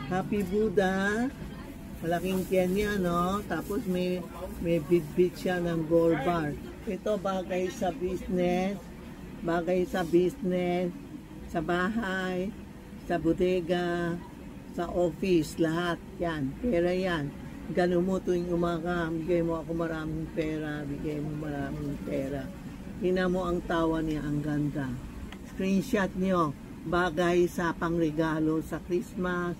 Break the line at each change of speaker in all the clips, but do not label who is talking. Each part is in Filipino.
Happy Buddha. Malaking tiyan niya, no? Tapos may bit-bit siya ng gold bar. Ito bagay sa business, sa bahay, sa bodega, sa office, lahat. Yan, pera yan. Ganun mo tuwing umaga, bigay mo ako maraming pera, bigay mo maraming pera. Tingnan mo ang tawa niya, ang ganda. Screenshot niyo, bagay sa pangregalo sa Christmas,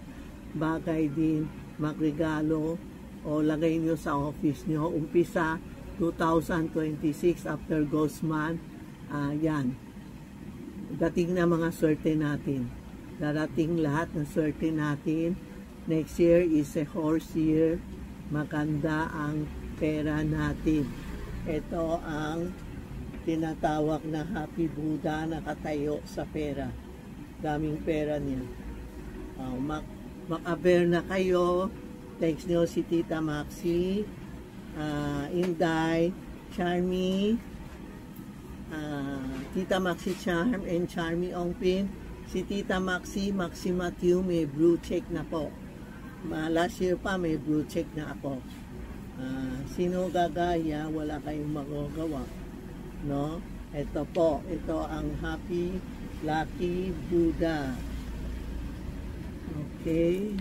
bagay din magregalo o lagay nyo sa office nyo. Umpisa 2026 after Ghost Month. Yan. Dating na mga swerte natin. Darating lahat ng swerte natin. Next year is a horse year. Maganda ang pera natin. Ito ang tinatawag na Happy Buddha, nakatayo sa pera. Daming pera niya. Makaber na kayo. Thanks nyo si Tita Maxi, Inday, Charmy, Tita Maxi Charm and Charmy Ongpin. Si Tita Maxi, Maxi Matthew, may blue check na po. Last year pa may blue check na ako. Sino gagaya, wala kayong magagawa. No? Ito po, ito ang Happy Lucky Buddha. Okay.